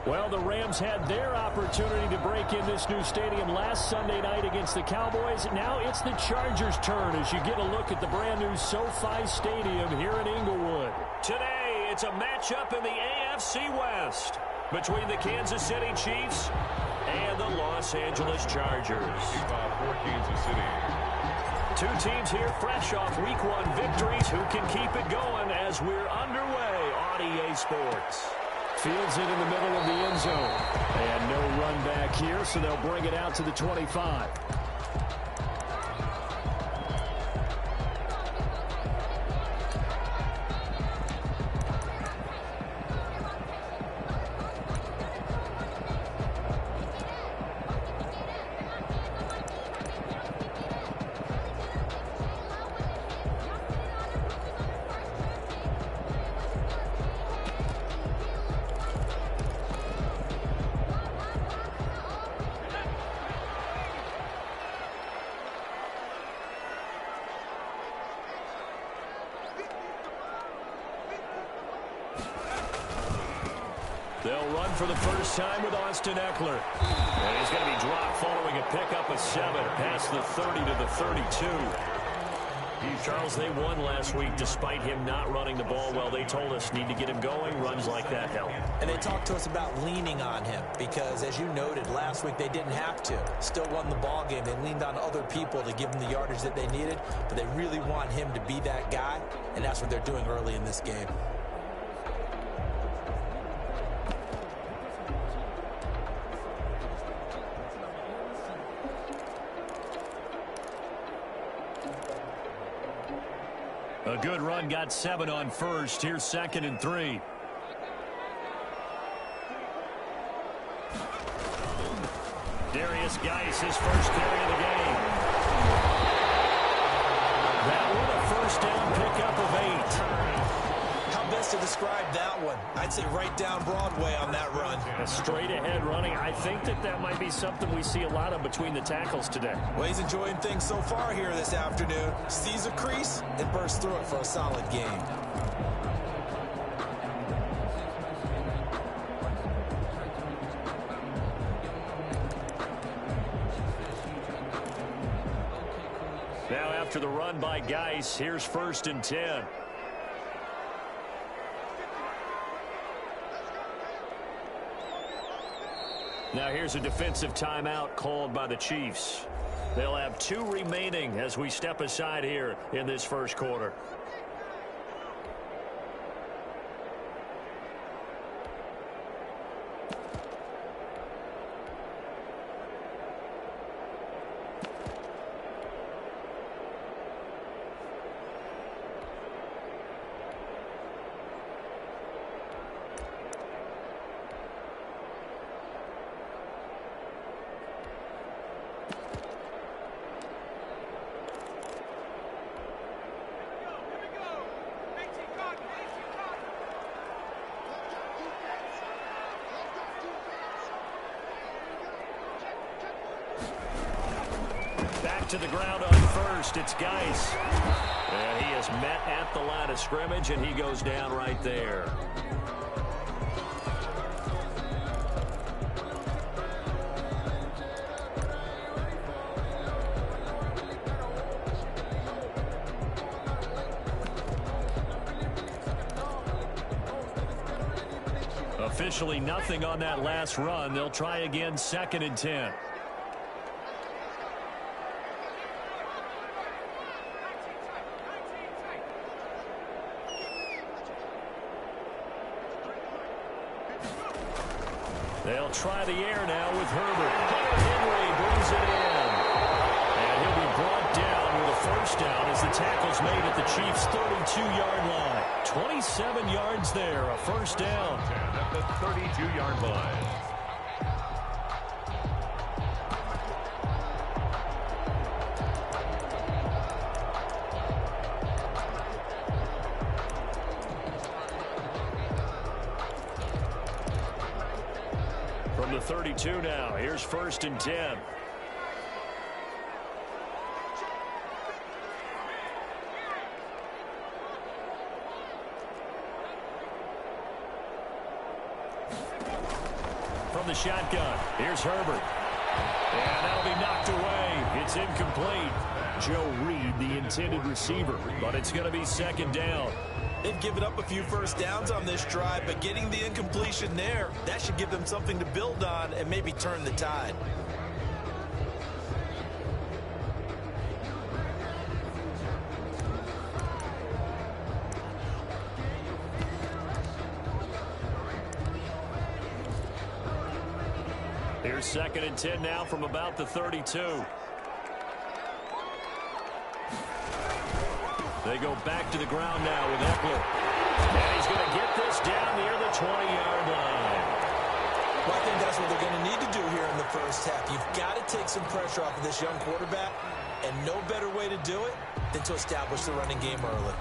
Well, the Rams had their opportunity to break in this new stadium last Sunday night against the Cowboys. Now it's the Chargers' turn as you get a look at the brand-new SoFi Stadium here in Inglewood. Today, it's a matchup in the AFC West between the Kansas City Chiefs and the Los Angeles Chargers. For Kansas City. Two teams here fresh off Week 1 victories who can keep it going as we're underway on EA Sports. Fields it in the middle of the end zone. And no run back here, so they'll bring it out to the 25. They'll run for the first time with Austin Eckler. And he's going to be dropped following a pickup of 7 past the 30 to the 32. Charles, they won last week despite him not running the ball well. They told us need to get him going. Runs like that help. And they talked to us about leaning on him because, as you noted, last week they didn't have to. Still won the ball game. They leaned on other people to give them the yardage that they needed, but they really want him to be that guy, and that's what they're doing early in this game. A good run, got 7 on first. Here's 2nd and 3. Darius Geis, his first carry of the game. That one a first down pickup of 8. How best to describe that one? I'd say right down Broadway on that run. A straight ahead running. I think that might be something we see a lot of between the tackles today. Well, he's enjoying things so far here this afternoon. Sees a crease and bursts through it for a solid game. Now after the run by Geis, here's 1st and 10. Now here's a defensive timeout called by the Chiefs. They'll have 2 remaining as we step aside here in this first quarter. To the ground on first. It's Geis. And he is met at the line of scrimmage, and he goes down right there. Officially nothing on that last run. They'll try again, 2nd and 10. They'll try the air now with Herbert. Henry brings it in. And he'll be brought down with a first down as the tackle's made at the Chiefs' 32-yard line. 27 yards there, a first down. At the 32-yard line. From the 32 now, here's 1st and 10. the shotgun. Here's Herbert. And that'll be knocked away. It's incomplete. Joe Reed, the intended receiver, but it's going to be second down. They've given up a few first downs on this drive, but getting the incompletion there, that should give them something to build on and maybe turn the tide. Here's second and 10 now from about the 32. They go back to the ground now with Eckler. And he's going to get this down near the 20-yard line. Well, I think that's what they're going to need to do here in the first half. You've got to take some pressure off of this young quarterback, and no better way to do it than to establish the running game early.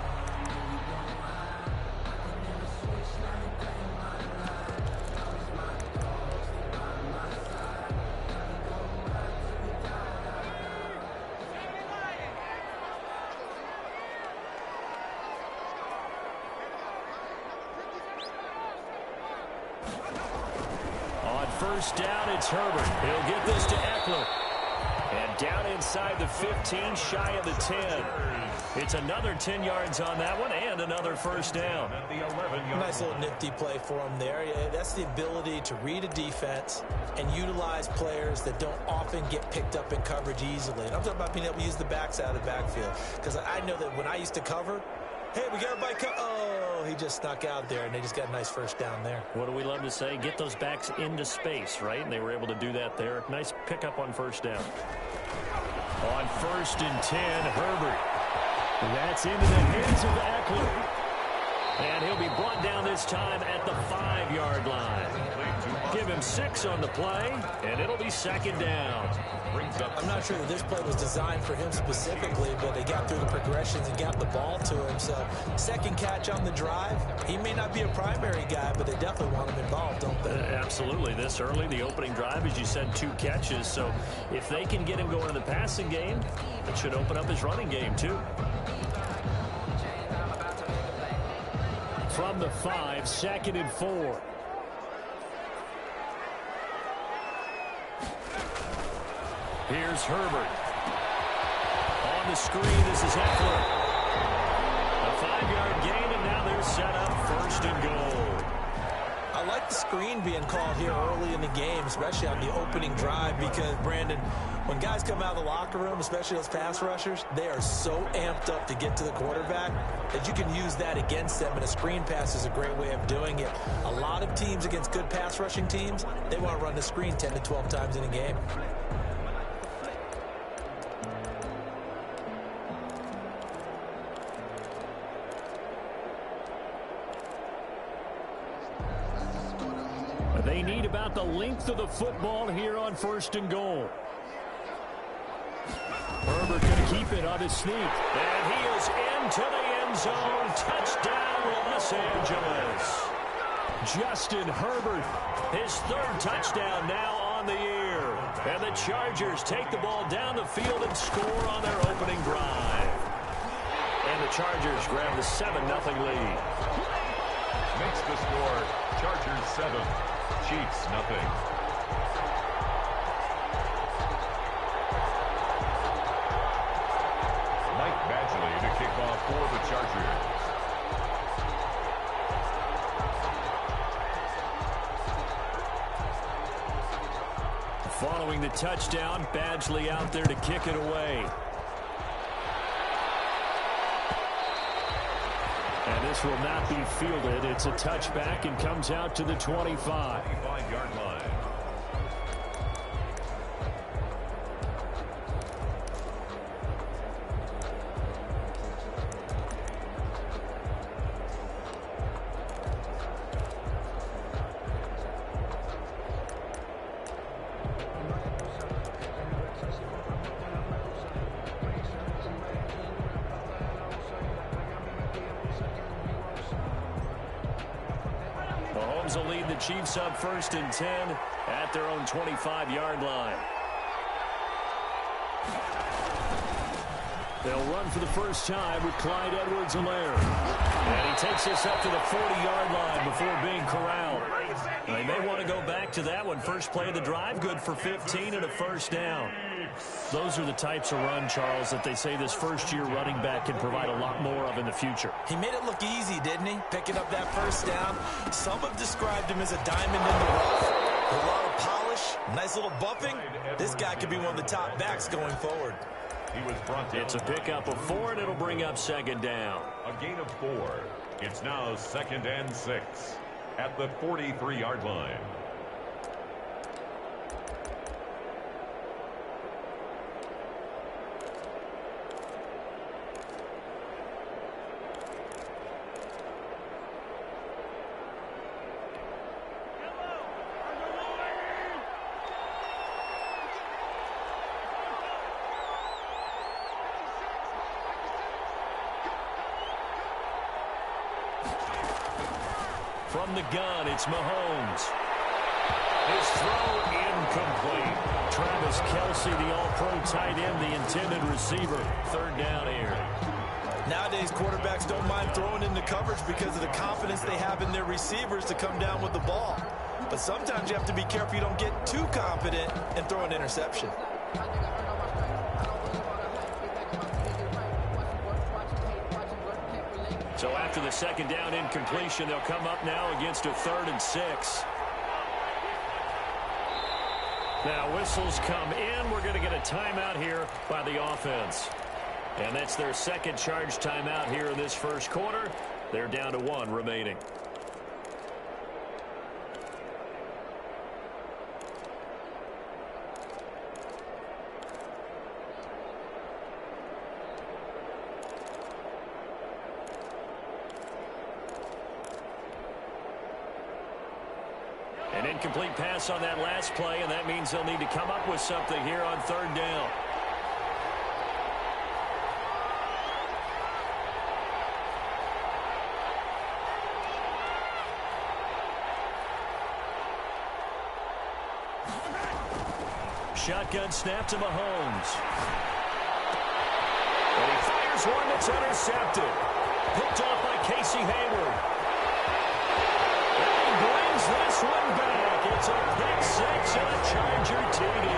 First down, it's Herbert. He'll get this to Eckler. And down inside the 15, shy of the 10. It's another 10 yards on that one and another first down. Nice little nifty play for him there. That's the ability to read a defense and utilize players that don't often get picked up in coverage easily. And I'm talking about being able to use the backs out of the backfield. Because I know that when I used to cover, hey, we got everybody oh, he just snuck out there, and they just got a nice first down there. What do we love to say? Get those backs into space, right? And they were able to do that there. Nice pickup on first down. On first and 10, Herbert. That's into the hands of Eckler. And he'll be brought down this time at the 5-yard line. Give him 6 on the play, and it'll be second down. I'm not sure that this play was designed for him specifically, but they got through the progressions and got the ball to him. So second catch on the drive. He may not be a primary guy, but they definitely want him involved, don't they? Absolutely. This early, the opening drive, as you said, 2 catches. So if they can get him going in the passing game, it should open up his running game too. From the 5, second and 4. Here's Herbert. On the screen, this is Eckler. A 5-yard gain, and now they're set up first and goal. I like the screen being called here early in the game, especially on the opening drive, because, Brandon, when guys come out of the locker room, especially those pass rushers, they are so amped up to get to the quarterback that you can use that against them, and a screen pass is a great way of doing it. A lot of teams against good pass rushing teams, they want to run the screen 10 to 12 times in a game. They need about the length of the football here on first and goal. Herbert going to keep it on his sneak. And he is into the end zone. Touchdown, Los Angeles. Justin Herbert, his 3rd touchdown now on the year. And the Chargers take the ball down the field and score on their opening drive. And the Chargers grab the 7-0 lead. Makes the score Chargers 7, Chiefs nothing. Mike Badgley to kick off for the Chargers. Following the touchdown, Badgley out there to kick it away. And this will not be fielded. It's a touchback and comes out to the 25. 25-yard line. Mahomes will lead the Chiefs up first and 10 at their own 25-yard line. They'll run for the first time with Clyde Edwards-Helaire. And he takes this up to the 40-yard line before being corralled. They may want to go back to that one. First play of the drive, good for 15 and a first down. Those are the types of run, Charles, that they say this first-year running back can provide a lot more of in the future. He made it look easy, didn't he? Picking up that first down. Some have described him as a diamond in the rough. A lot of polish, nice little bumping. This guy could be one of the top backs going forward. It's a pickup of 4, and it'll bring up second down. A gain of 4. It's now 2nd and 6 at the 43-yard line. From the gun, it's Mahomes. His throw incomplete. Travis Kelce, the all-pro tight end, the intended receiver. Third down here. Nowadays, quarterbacks don't mind throwing into coverage because of the confidence they have in their receivers to come down with the ball. But sometimes you have to be careful you don't get too confident and throw an interception. So after the second down incompletion, they'll come up now against a 3rd and 6. Now whistles come in. We're going to get a timeout here by the offense. And that's their second charge timeout here in this first quarter. They're down to 1 remaining. An incomplete pass on that last play, and that means they'll need to come up with something here on 3rd down. Shotgun snap to Mahomes. And he fires one that's intercepted. Picked off by Casey Hayward. And he brings this one back. It's a pick 6 and a Charger TD.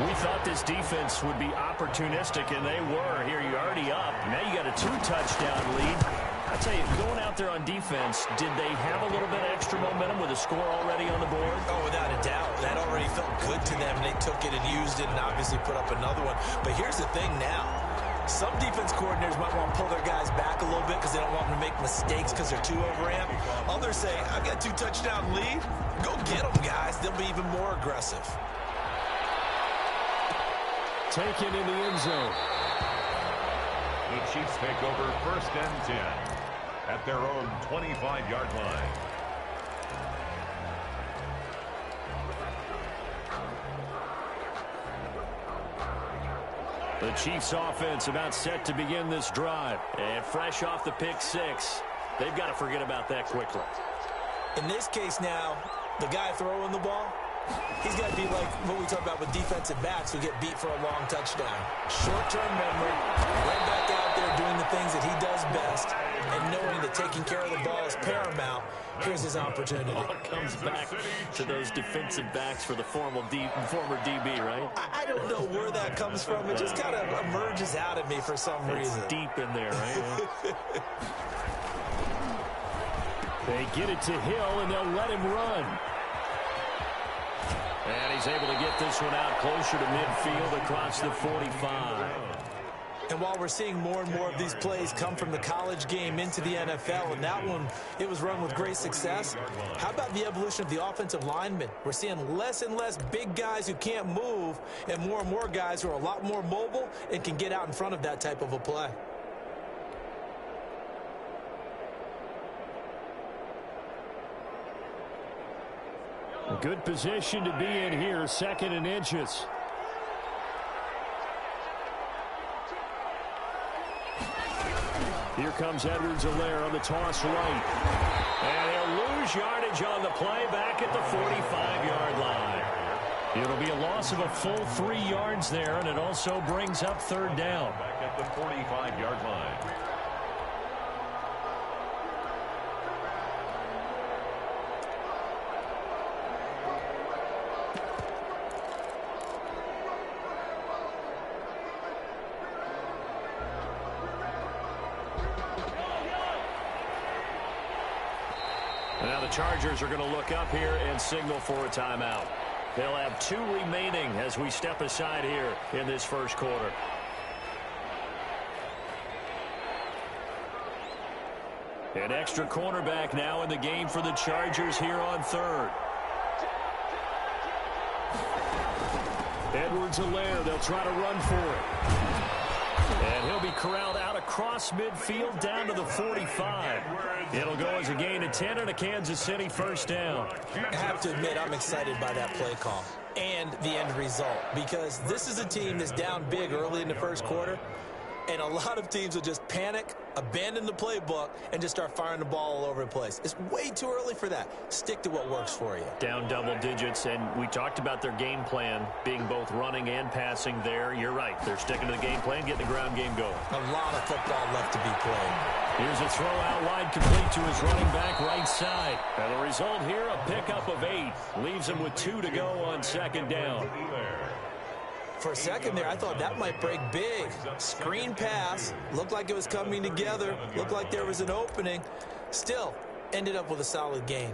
We thought this defense would be opportunistic, and they were. Here, you're already up. Now you got a 2-touchdown lead. I tell you, going out there on defense, did they have a little bit of extra momentum with a score already on the board? Oh, without a doubt. That already felt good to them. They took it and used it and obviously put up another one. But here's the thing now. Some defense coordinators might want to pull their guys back a little bit because they don't want them to make mistakes because they're too overamped. Others say, I've got a 2-touchdown lead. Go get them, guys. They'll be even more aggressive. Taken in the end zone. The Chiefs take over 1st and 10 at their own 25-yard line. The Chiefs offense about set to begin this drive. And fresh off the pick 6. They've got to forget about that quickly. In this case now, the guy throwing the ball, he's got to be like what we talk about with defensive backs who get beat for a long touchdown. Short-term memory, right back out there doing the things that he does best, and knowing that taking care of the ball is paramount. Here's his opportunity. All comes back to those defensive backs for the former DB, right? I don't know where that comes from. It just kind of emerges out at me for some reason. It's deep in there, right? They get it to Hill, and they'll let him run. And he's able to get this one out closer to midfield across the 45. And while we're seeing more and more of these plays come from the college game into the NFL, and that one, it was run with great success, how about the evolution of the offensive linemen? We're seeing less and less big guys who can't move and more guys who are a lot more mobile and can get out in front of that type of a play. A good position to be in here, 2nd and inches. Here comes Edwards-Helaire on the toss right. And he'll lose yardage on the play back at the 45-yard line. It'll be a loss of a full 3 yards there, and it also brings up third down. Back at the 45-yard line. Now the Chargers are going to look up here and signal for a timeout. They'll have 2 remaining as we step aside here in this first quarter. An extra cornerback now in the game for the Chargers here on third. Edwards-Helaire, they'll try to run for it. And he'll be corralled out across midfield down to the 45. It'll go as a gain of 10 and a Kansas City first down. I have to admit, I'm excited by that play call and the end result, because this is a team that's down big early in the first quarter, and a lot of teams will just panic, abandon the playbook, and just start firing the ball all over the place. It's way too early for that. Stick to what works for you. Down double digits, and we talked about their game plan being both running and passing there. You're right. They're sticking to the game plan, getting the ground game going. A lot of football left to be played. Here's a throw out wide, complete to his running back right side. And the result here, a pickup of 8. Leaves him with 2 to go on second down. For a second there, I thought that might break big. Screen pass. Looked like it was coming together. Looked like there was an opening. Still, ended up with a solid gain.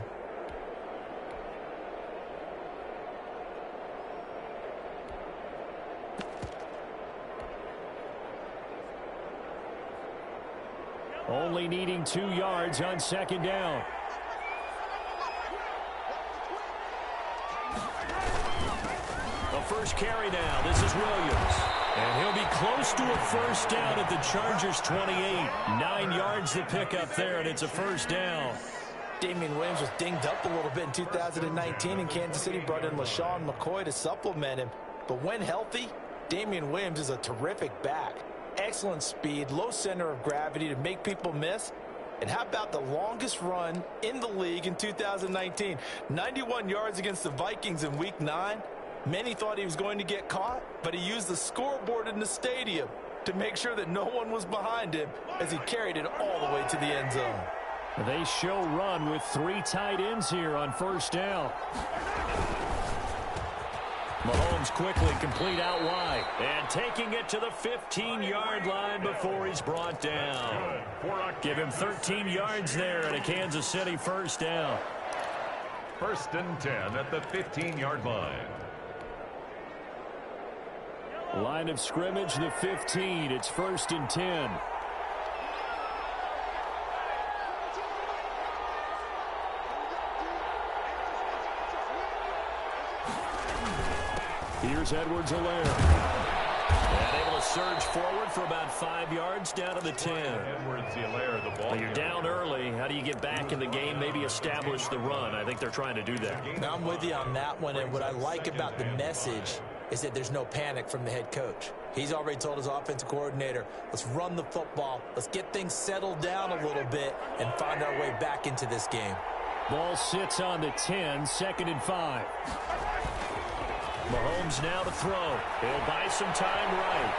Only needing 2 yards on second down. The first carry now. This is Williams. And he'll be close to a first down at the Chargers 28. 9 yards to pick up there, and it's a first down. Damian Williams was dinged up a little bit in 2019, and Kansas City brought in LaShawn McCoy to supplement him. But when healthy, Damian Williams is a terrific back. Excellent speed, low center of gravity to make people miss. And how about the longest run in the league in 2019? 91 yards against the Vikings in Week 9. Many thought he was going to get caught, but he used the scoreboard in the stadium to make sure that no one was behind him as he carried it all the way to the end zone. They show run with 3 tight ends here on first down. Mahomes quickly complete out wide and taking it to the 15-yard line before he's brought down. Give him 13 yards there and a Kansas City first down. 1st and 10 at the 15-yard line. Line of scrimmage, the 15. It's 1st and 10. Here's Edwards-Helaire. And able to surge forward for about 5 yards down to the 10. Edwards-Helaire, the ball. Well, you're down early. How do you get back in the game, maybe establish the run? I think they're trying to do that. Now, I'm with you on that one, and what I like about the message is that there's no panic from the head coach. He's already told his offensive coordinator, let's run the football, let's get things settled down a little bit and find our way back into this game. Ball sits on the 10, 2nd and 5. Mahomes now to throw. He'll buy some time right.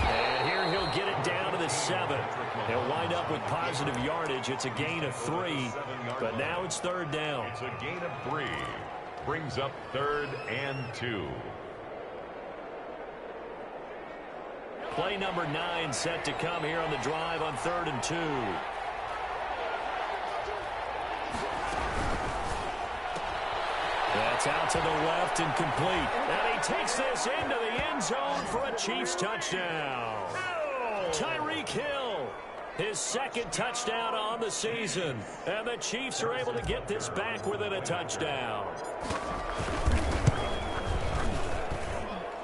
And here he'll get it down to the 7. He'll wind up with positive yardage. It's a gain of 3, but now it's 3rd down. It's a gain of 3. Brings up 3rd and 2. Play number 9 set to come here on the drive on 3rd and 2. That's out to the left and complete. And he takes this into the end zone for a Chiefs touchdown. Tyreek Hill, his 2nd touchdown on the season. And the Chiefs are able to get this back within a touchdown.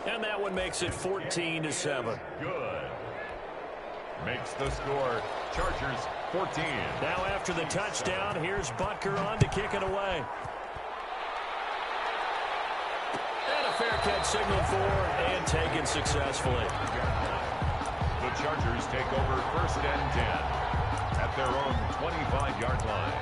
And that one makes it 14-7. Good. Makes the score. Chargers 14. Now after the touchdown, here's Butker on to kick it away. And a fair catch signaled for and taken successfully. The Chargers take over 1st and 10 at their own 25-yard line.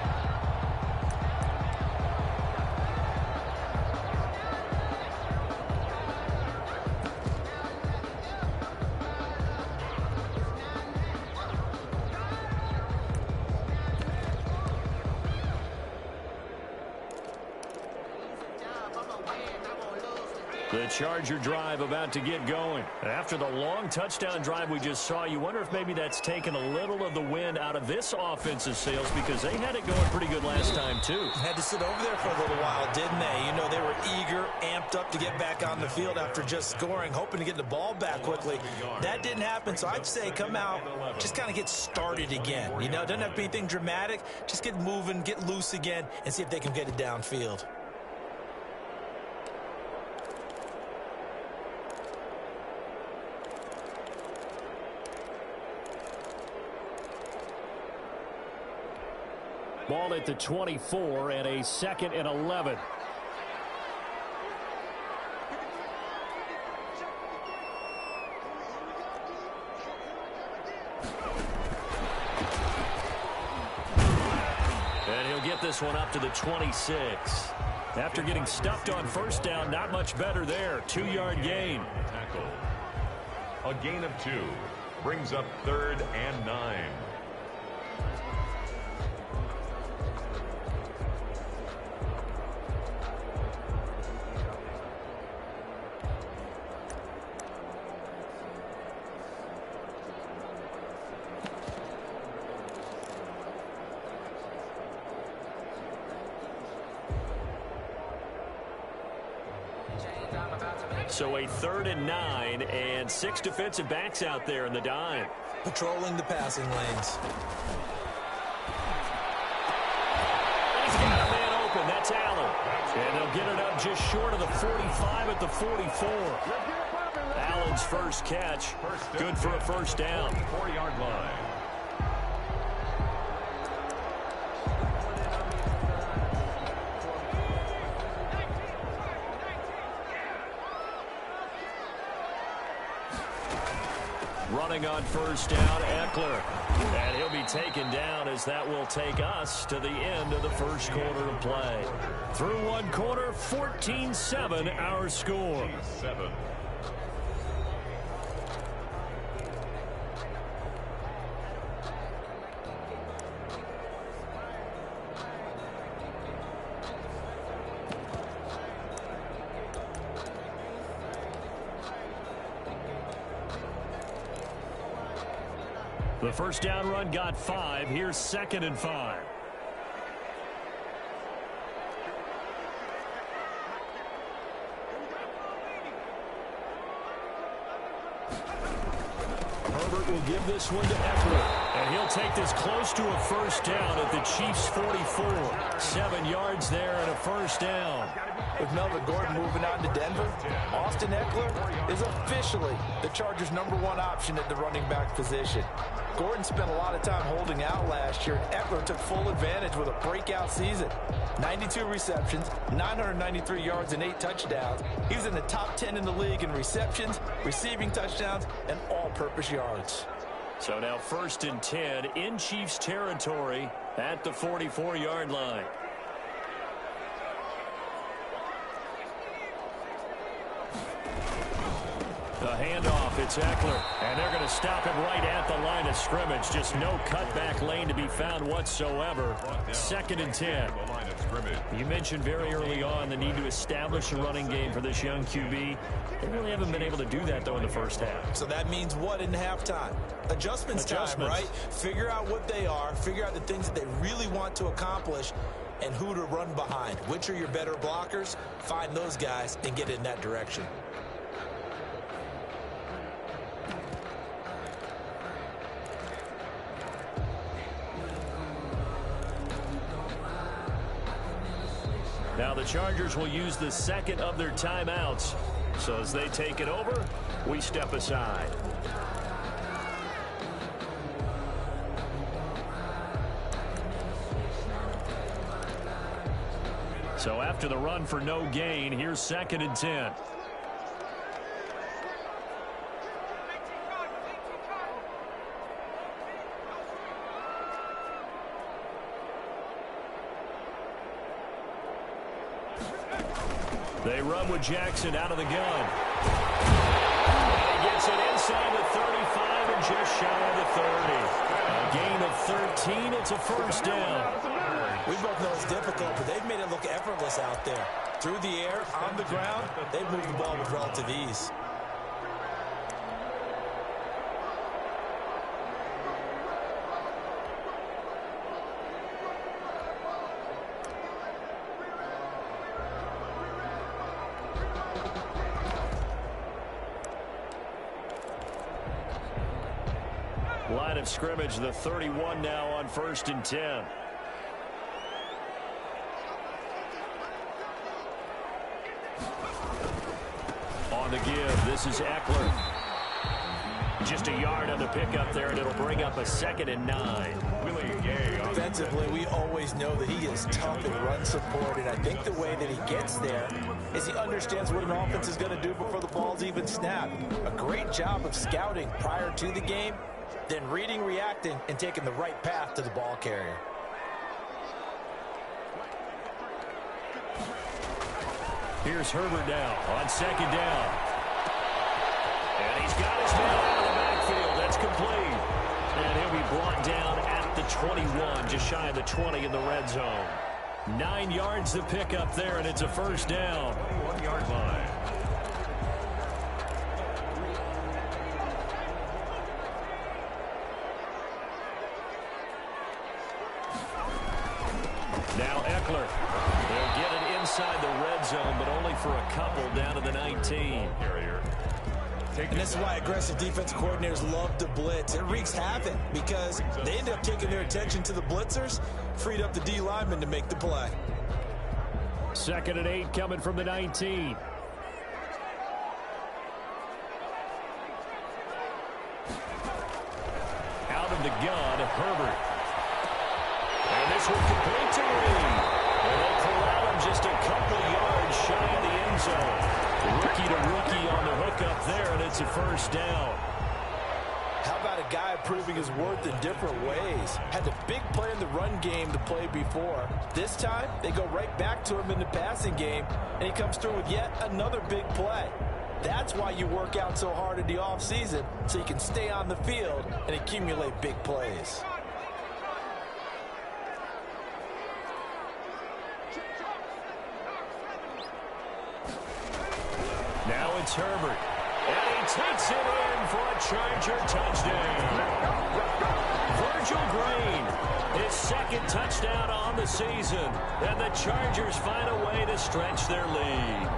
The Charger drive about to get going. After the long touchdown drive we just saw, you wonder if maybe that's taken a little of the wind out of this offensive sails, because they had it going pretty good last time, too. Had to sit over there for a little while, didn't they? You know, they were eager, amped up to get back on the field after just scoring, hoping to get the ball back quickly. That didn't happen, so I'd say come out, just kind of get started again. You know, it doesn't have to be anything dramatic. Just get moving, get loose again, and see if they can get it downfield. Ball at the 24 and a 2nd and 11. And he'll get this one up to the 26. After getting stuffed on first down, not much better there. 2-yard gain. Tackle. A gain of 2 brings up 3rd and 9. So a 3rd and 9 and 6 defensive backs out there in the dime. Patrolling the passing lanes. He's got a man open. That's Allen. And they'll get it up just short of the 45 at the 44. Allen's first catch. Good for a first down. 4-yard line. Running on first down, Eckler. And he'll be taken down as that will take us to the end of the first quarter of play. Through one quarter, 14-7 our score. 7. The first down run got 5. Here's 2nd and 5. Herbert will give this one to Eckler. And he'll take this close to a first down at the Chiefs' 44. 7 yards there and a first down. With Melvin Gordon moving on to Denver, Austin Eckler is officially the Chargers' #1 option at the running back position. Gordon spent a lot of time holding out last year, and Eckler took full advantage with a breakout season. 92 receptions, 993 yards, and 8 touchdowns. He was in the top 10 in the league in receptions, receiving touchdowns, and all-purpose yards. So now 1st and 10 in Chiefs territory at the 44-yard line. The handoff, it's Eckler, and they're going to stop him right at the line of scrimmage. Just no cutback lane to be found whatsoever. 2nd and 10. You mentioned very early on the need to establish a running game for this young QB. They really haven't been able to do that, though, in the first half. So that means what in halftime? Adjustments time, right? Figure out what they are, figure out the things that they really want to accomplish, and who to run behind. Which are your better blockers? Find those guys and get in that direction. Now the Chargers will use the 2nd of their timeouts. So as they take it over, we step aside. So after the run for no gain, here's 2nd and 10. They run with Jackson out of the gun. And he gets it inside the 35 and just shy of the 30. A gain of 13. It's a first down. We both know it's difficult, but they've made it look effortless out there. Through the air, on the ground, they've moved the ball with relative ease. Line of scrimmage, the 31 now on 1st and 10. On the give, this is Eckler. Just a yard on the pickup there, and it'll bring up a 2nd and 9. Defensively, we always know that he is tough in run support, and I think the way that he gets there is he understands what an offense is going to do before the ball's even snapped. A great job of scouting prior to the game, then reading, reacting, and taking the right path to the ball carrier. Here's Herbert now on 2nd down. And he's got his man out of the backfield. That's complete. And he'll be brought down at the 21, just shy of the 20 in the red zone. 9 yards to pick up there, and it's a first down. 21-yard line. Now Eckler. They'll get it inside the red zone, but only for a couple down to the 19. And this is why aggressive defense coordinators love to blitz. It wreaks havoc because they end up taking their attention to the blitzers, freed up the D lineman to make the play. 2nd and 8 coming from the 19. Out of the gun, Herbert. And this one complete to Reed. And they'll corral him just a couple yards shy of the end zone. Rookie to rookie on the hook up there, and it's a first down. How about a guy proving his worth in different ways? Had a big play in the run game to play before. This time, they go right back to him in the passing game, and he comes through with yet another big play. That's why you work out so hard in the offseason, so you can stay on the field and accumulate big plays. Now it's Herbert. And he takes it in for a Charger touchdown. Virgil Green, his 2nd touchdown on the season. And the Chargers find a way to stretch their lead.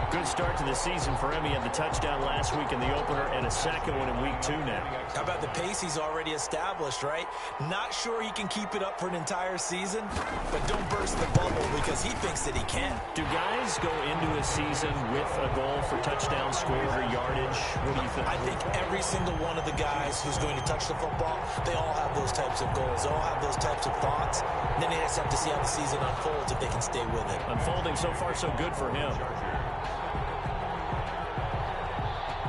Good start to the season for him. He had the touchdown last week in the opener and a 2nd one in week 2 now. How about the pace he's already established, right? Not sure he can keep it up for an entire season, but don't burst the bubble because he thinks that he can. Do guys go into a season with a goal for touchdown scored or yardage? What do you think? I think every single one of the guys who's going to touch the football, they all have those types of goals. They all have those types of thoughts. And then they just have to see how the season unfolds if they can stay with it. Unfolding so far so good for him.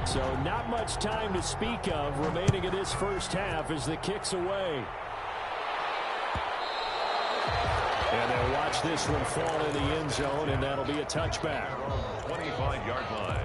So not much time to speak of remaining in this first half as the kick's away. And they'll watch this one fall in the end zone, and that'll be a touchback. 25-yard line.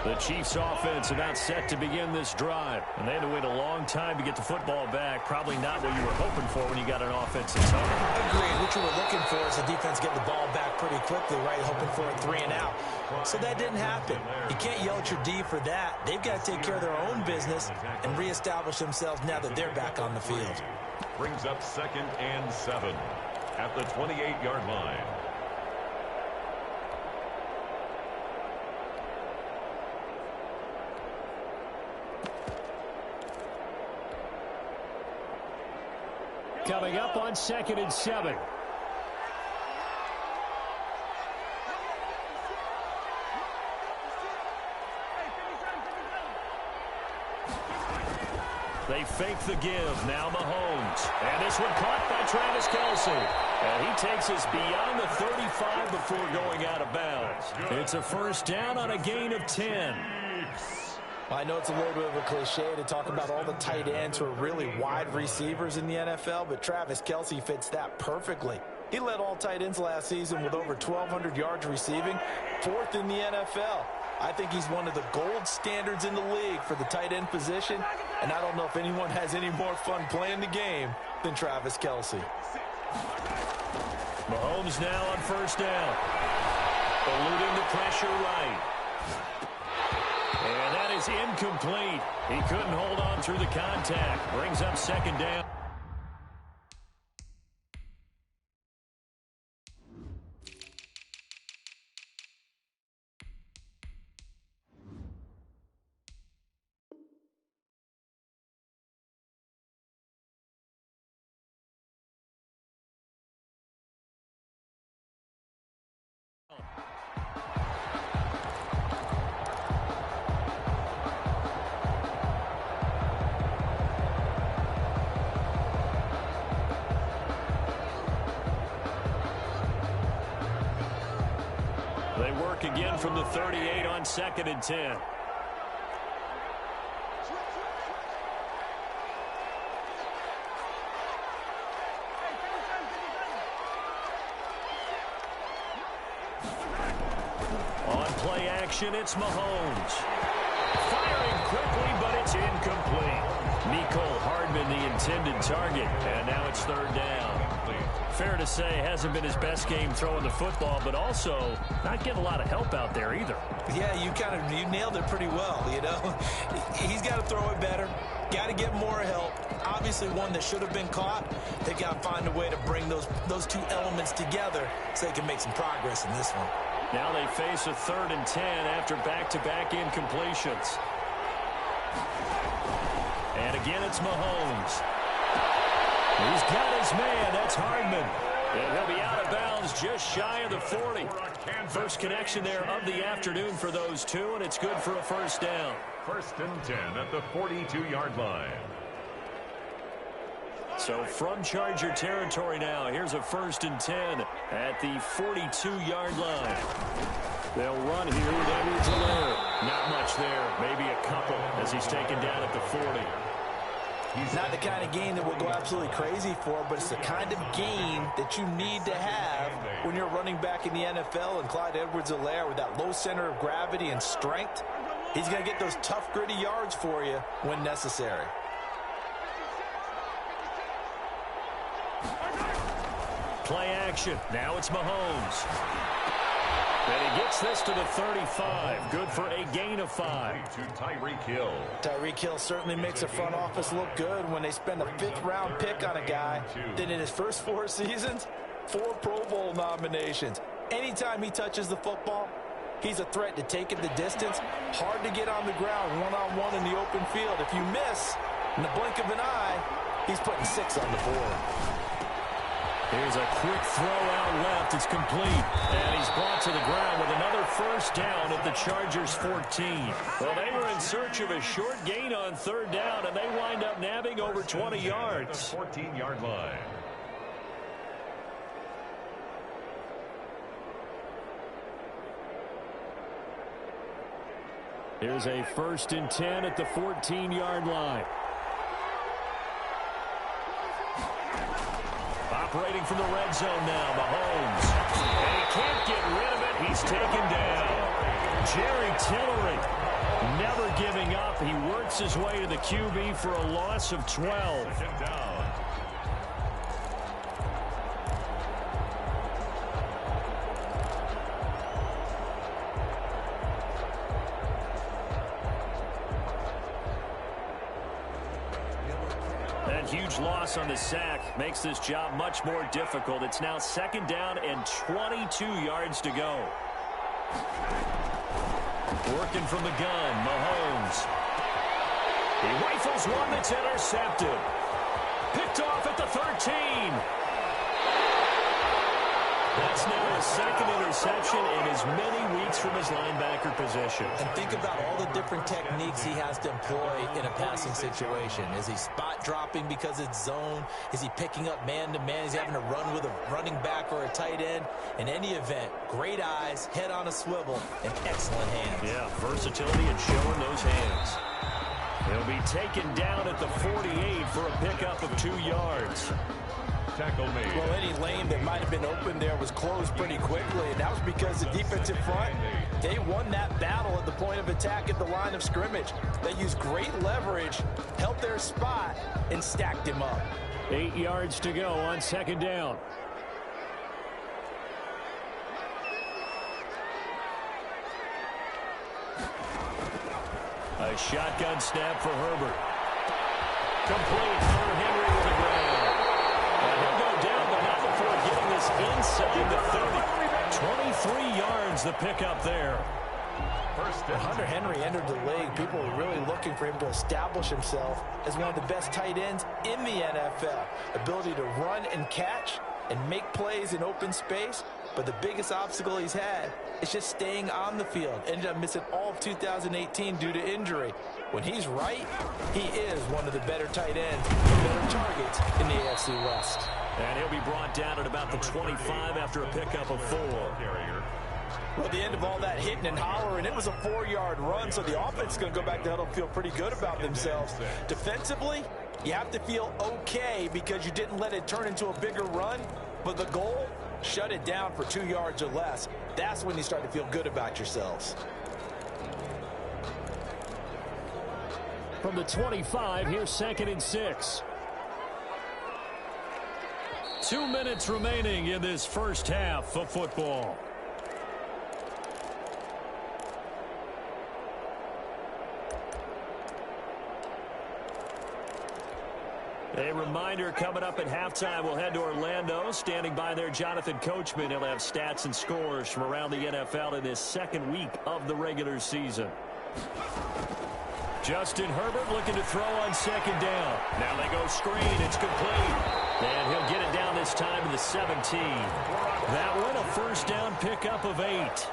The Chiefs offense about set to begin this drive. And they had to wait a long time to get the football back. Probably not what you were hoping for when you got an offensive tunnel. Agreed. What you were looking for is the defense getting the ball back pretty quickly, right? Hoping for a 3 and out. So that didn't happen. You can't yell at your D for that. They've got to take care of their own business and reestablish themselves now that they're back on the field. Brings up 2nd and 7 at the 28-yard line. Coming up on 2nd and 7. They fake the give. Now Mahomes. And this one caught by Travis Kelce. And he takes us beyond the 35 before going out of bounds. It's a first down on a gain of 10. I know it's a little bit of a cliche to talk about all the tight ends who are really wide receivers in the NFL, but Travis Kelce fits that perfectly. He led all tight ends last season with over 1,200 yards receiving, 4th in the NFL. I think he's one of the gold standards in the league for the tight end position, and I don't know if anyone has any more fun playing the game than Travis Kelce. Mahomes now on first down. Eluding the pressure right. And that is incomplete. He couldn't hold on through the contact. Brings up second down. They work again from the 38 on 2nd and 10. On play action, it's Mahomes. Firing quickly, but it's incomplete. Mecole Hardman, the intended target, and now it's 3rd down. Fair to say, hasn't been his best game throwing the football, but also not getting a lot of help out there either. Yeah, you nailed it pretty well, you know. He's got to throw it better, got to get more help. Obviously one that should have been caught. They got to find a way to bring those two elements together so they can make some progress in this one. Now they face a 3rd and 10 after back-to-back incompletions. And again, it's Mahomes. He's got his man. That's Hardman. And he'll be out of bounds just shy of the 40. First connection there of the afternoon for those two, and it's good for a first down. 1st and 10 at the 42-yard line. So from Charger territory now, here's a 1st and 10 at the 42-yard line. They'll run here with Edwards-Helaire. Not much there, maybe a couple as he's taken down at the 40. He's not the kind of game that we'll go absolutely crazy for, but it's the kind of game that you need to have when you're running back in the NFL. And Clyde Edwards-Helaire, with that low center of gravity and strength, he's going to get those tough, gritty yards for you when necessary. Play action. Now it's Mahomes. And he gets this to the 35. Good for a gain of 5. To Tyreek Hill. Tyreek Hill certainly makes the front office look good when they spend a 5th-round pick on a guy. Then in his first 4 seasons, 4 Pro Bowl nominations. Anytime he touches the football, he's a threat to take it the distance. Hard to get on the ground one-on-one in the open field. If you miss, in the blink of an eye, he's putting 6 on the board. Here's a quick throw out left. It's complete. And he's brought to the ground with another first down at the Chargers 14. Well, they were in search of a short gain on 3rd down, and they wind up nabbing over 20 yards. The 14-yard line. Here's a 1st and 10 at the 14-yard line. Operating from the red zone now, Mahomes. And he can't get rid of it. He's taken down. Jerry Tillery never giving up. He works his way to the QB for a loss of 12. That huge loss on the sack makes this job much more difficult. It's now 2nd down and 22 yards to go. Working from the gun, Mahomes. He rifles one that's intercepted. Picked off at the 13. That's now his second interception in as many weeks from his linebacker position. And think about all the different techniques he has to employ in a passing situation. Is he spot dropping because it's zone? Is he picking up man-to-man? Is he having to run with a running back or a tight end? In any event, great eyes, head on a swivel, and excellent hands. Yeah, versatility and showing those hands. He'll be taken down at the 48 for a pickup of 2 yards. Tackle made. Well, any lane that might have been open there was closed pretty quickly, and that was because the defensive front, they won that battle at the point of attack at the line of scrimmage. They used great leverage, held their spot, and stacked him up. 8 yards to go on second down. A shotgun snap for Herbert. Complete for Henry with the ground. And he'll go down, but not before getting this inside the 30. 23 yards the pickup there. When Hunter Henry entered the league, people were really looking for him to establish himself as one of the best tight ends in the NFL. Ability to run and catch and make plays in open space. But the biggest obstacle he's had is just staying on the field. Ended up missing all of 2018 due to injury. When he's right, he is one of the better tight ends, better targets in the AFC West. And he'll be brought down at about the 25 after a pickup of 4. Well, at the end of all that hitting and hollering, it was a 4-yard run, so the offense is going to go back to huddle and feel pretty good about themselves. Defensively, you have to feel okay because you didn't let it turn into a bigger run, but the goal, shut it down for 2 yards or less. That's when you start to feel good about yourselves. From the 25, here's 2nd and 6. 2 minutes remaining in this first half of football. A reminder, coming up at halftime, we'll head to Orlando. Standing by there, Jonathan Coachman. He'll have stats and scores from around the NFL in this second week of the regular season. Justin Herbert looking to throw on second down. Now they go screen. It's complete. And he'll get it down this time to the 17. That one, a first down pickup of 8.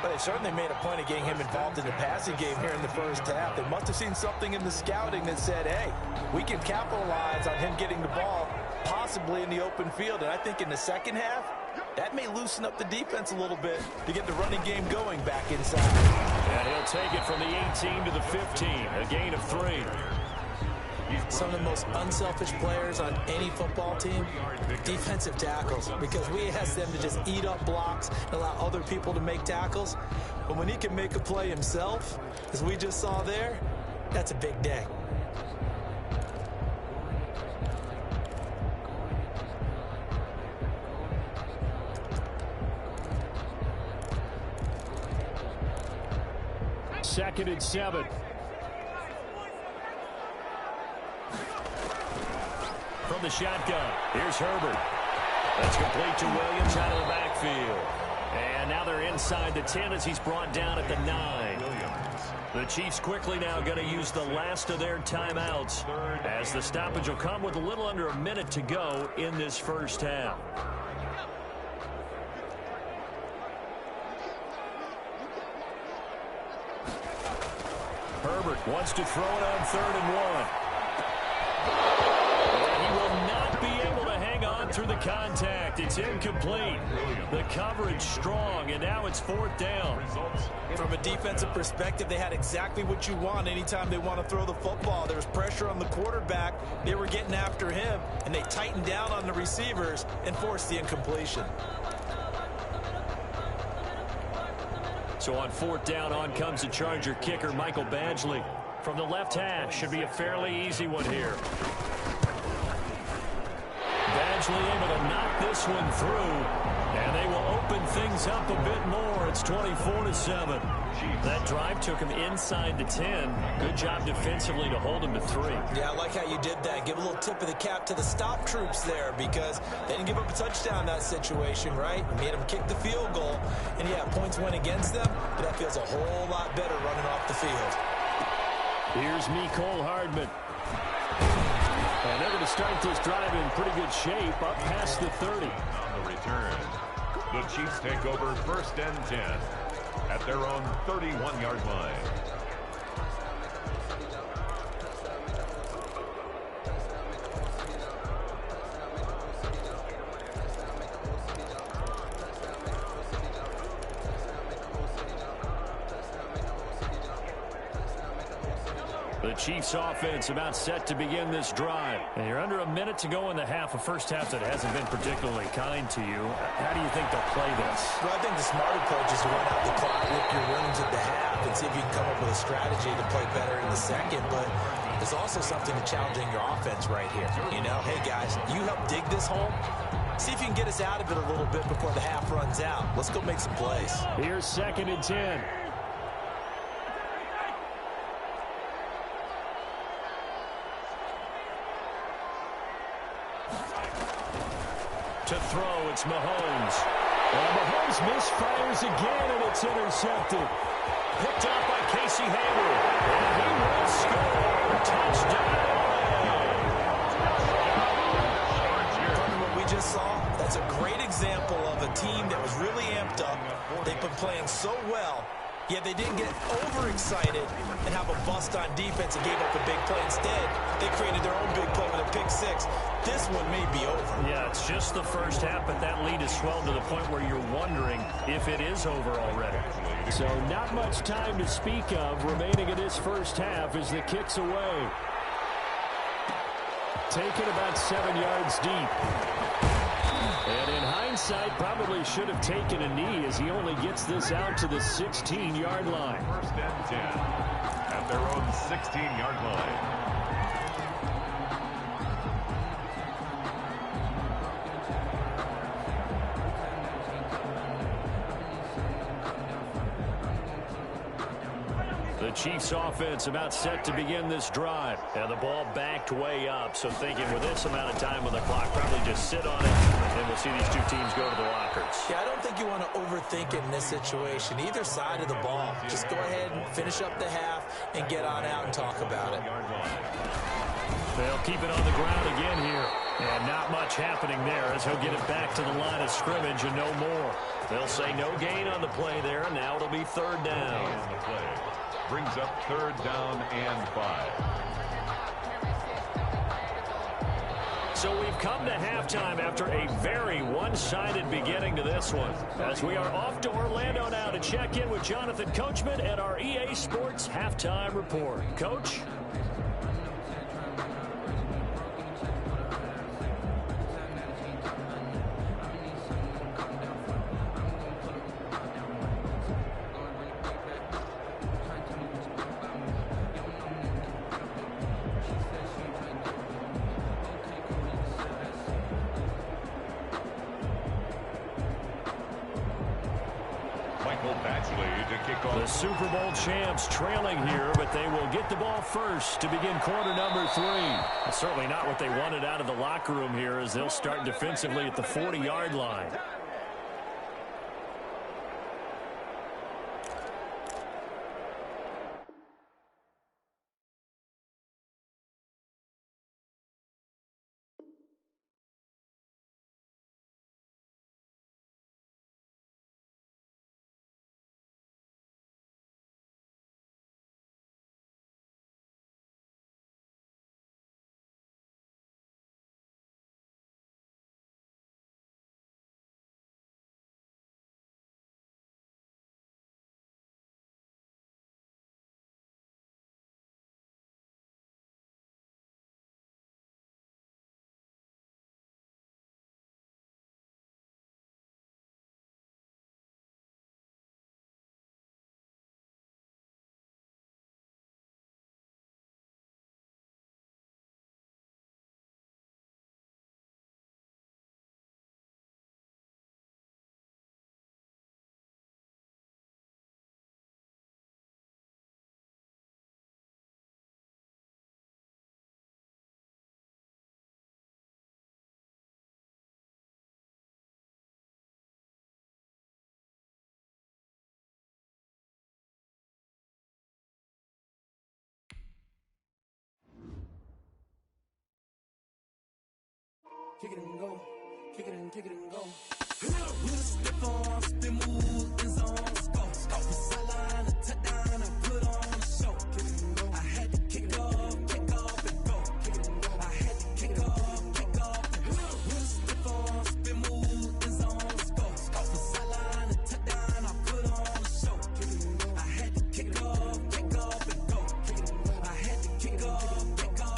But they certainly made a point of getting him involved in the passing game here in the first half. They must have seen something in the scouting that said, hey, we can capitalize on him getting the ball possibly in the open field. And I think in the second half, that may loosen up the defense a little bit to get the running game going back inside. And he'll take it from the 18 to the 15, a gain of 3. Some of the most unselfish players on any football team, defensive tackles, because we ask them to just eat up blocks and allow other people to make tackles. But when he can make a play himself, as we just saw there, that's a big day. Second and 7. From the shotgun, here's Herbert. That's complete to Williams out of the backfield. And now they're inside the 10 as he's brought down at the 9. The Chiefs quickly now going to use the last of their timeouts as the stoppage will come with a little under a minute to go in this first half. Herbert wants to throw it on 3rd and 1. Through the contact, it's incomplete. The coverage strong, and now it's 4th down. From a defensive perspective, they had exactly what you want anytime they want to throw the football. There was pressure on the quarterback. They were getting after him, and they tightened down on the receivers and forced the incompletion. So on 4th down, on comes the Charger kicker, Michael Badgley. From the left hash, should be a fairly easy one here. Badgley able to knock this one through, and they will open things up a bit more. It's 24-7. That drive took him inside the 10. Good job defensively to hold him to 3. Yeah, I like how you did that. Give a little tip of the cap to the stop troops there because they didn't give up a touchdown in that situation, right? Made them kick the field goal, and yeah, points went against them, but that feels a whole lot better running off the field. Here's Mecole Hardman. And they're going to start this drive in pretty good shape, up past the 30. On the return, the Chiefs take over 1st and 10 at their own 31-yard line. The Chiefs offense about set to begin this drive. And you're under a minute to go in the half, a first half that hasn't been particularly kind to you. How do you think they'll play this? Well, I think the smart approach is to run out the clock, lick your wounds at the half, and see if you can come up with a strategy to play better in the second. But there's also something to challenging your offense right here. You know, hey, guys, you help dig this hole. See if you can get us out of it a little bit before the half runs out. Let's go make some plays. Here's 2nd and 10. To throw, it's Mahomes. And Mahomes misfires again, and it's intercepted. Picked off by Casey Hayward. And he will score. Touchdown. From what we just saw, that's a great example of a team that was really amped up. They've been playing so well, yet they didn't get overexcited and have a bust on defense and gave up a big play. Instead, they created their own big play with a pick six. This one may be over. Yeah, it's just the first half, but that lead has swelled to the point where you're wondering if it is over already. So not much time to speak of remaining in this first half as the kick's away. Taken about 7 yards deep. And in hindsight, probably should have taken a knee as he only gets this out to the 16-yard line. 1st and 10 at their own 16-yard line. The Chiefs offense about set to begin this drive. And the ball backed way up. So thinking with this amount of time on the clock, probably just sit on it. And we'll see these two teams go to the lockers. Yeah, I don't think you want to overthink it in this situation. Either side of the ball. Just go ahead and finish up the half and get on out and talk about it. They'll keep it on the ground again here. And not much happening there as he'll get it back to the line of scrimmage and no more. They'll say no gain on the play there. And now it'll be 3rd down. Brings up 3rd down and 5. So we've come to halftime after a very one-sided beginning to this one. As we are off to Orlando now to check in with Jonathan Coachman at our EA Sports Halftime Report. Coach? The Super Bowl champs trailing here, but they will get the ball first to begin quarter number 3. That's certainly not what they wanted out of the locker room here as they'll start defensively at the 40-yard line. kick it and go, kick it and go. With a stiff on, spin move, in zone, scope. From sideline to touchdown, I put on a show. I had to kick off and go. I had to kick off and go. With a stiff on, spin move, in zone, scope. From sideline to touchdown, I put on a show. I had to kick off and go. I had to kick off and go.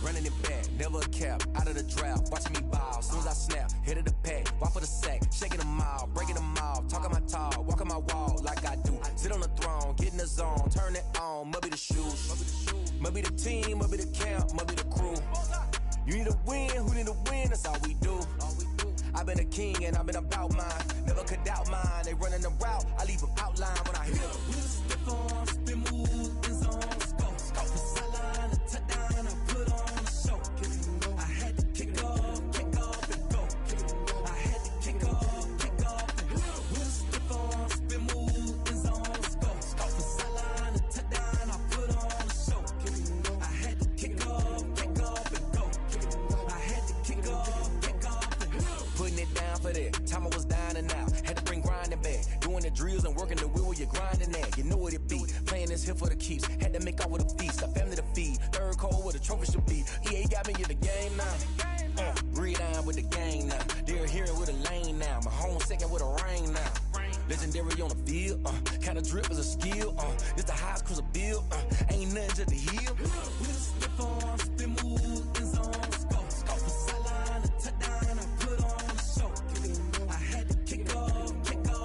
Running it back, never a cap, out of the draft, watching me ball. Soon as I snap, hit of the pack, walk for the sack, shaking them all, breaking them off, talking my talk, walking my wall like I do. Sit on the throne, get in the zone, turn it on, must be the shoes, must be the team, must be the camp, must be the crew. You need a win, who need a win, that's all we do. I've been a king and I've been about mine, never could doubt mine. They running the route, I leave them outline when I hit them. With a stiff on, spin move, in zone, scope. From sideline to touchdown, I put on a show. I had to kick off and go. I had to kick off and go. With a stiff on, spin move, in zone, scope. From sideline to touchdown, I put on a show. I had to kick off and go. I had to kick off and go. Putting it down for that, time I was down and out, had to bring grinding back, doing the drills and working the wheel where you're grinding at, you know what it be, playing this here for the keeps, had to make out with a feast, a family to feed, third cold with a trophy should be, EA got me in the game now, breathe down with the gang now, they're hearing with a lane now, my home second with a rain now, legendary on the field, kinda drip is a skill, it's the highest cruiser bill, ain't nothing just the heel. With a stiff on, spin move, in zone, scope. From sideline to touchdown, I put on a show. I had to kick off and go.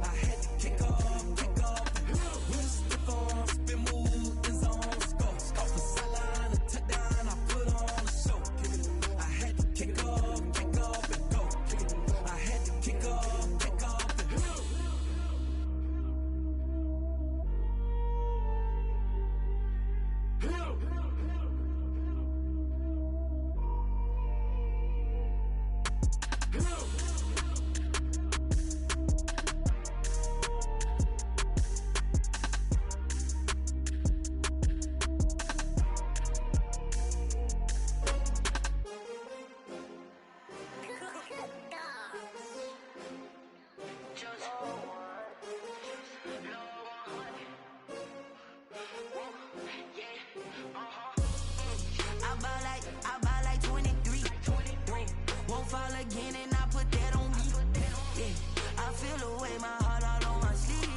I had to kick off and go. With a stiff on, spin move, in zone, scope. From sideline to touchdown, I put on a show. I had to kick off and go. I had to kick off and go. I buy like 23. Won't fall again and I put that on me. Yeah, I feel the way, my heart all on my sleeve.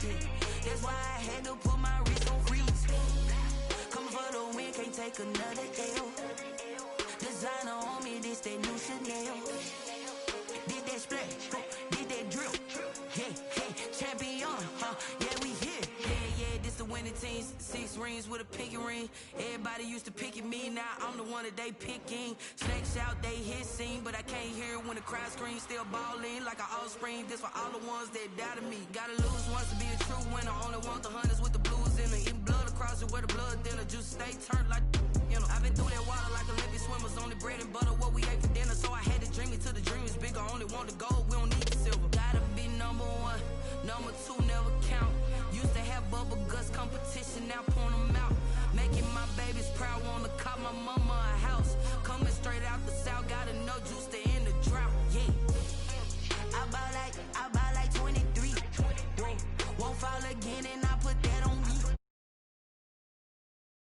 Yeah, that's why I had to put my wrist on freeze. Coming for the win, can't take another L. Designer on me, this that new Chanel. Did that splash, did that drill. Yeah, champion, yeah, we here. Yeah, this the winning teams. 6 rings with a pinky ring. Everybody used to pick at me, now I'm the one that they picking. Snakes out, they hit scene, but I can't hear it when the crowd screams. Still balling like an offspring. This for all the ones that doubted me. Gotta lose once to be a true winner. Only want the hunters with the blues in it. Eating blood across it where the blood thinner. Juice stay turned like, you know. I've been through that water like Olympic swimmers. Only bread and butter, what we ate for dinner. So I had to dream it till the dream is bigger. Only want the gold, we don't need the silver. Gotta be number 1, number 2 never count. Used to have bubble guts competition, now point them out. Making my babies proud, wanna cop my mama a house. Coming straight out the south, gotta know you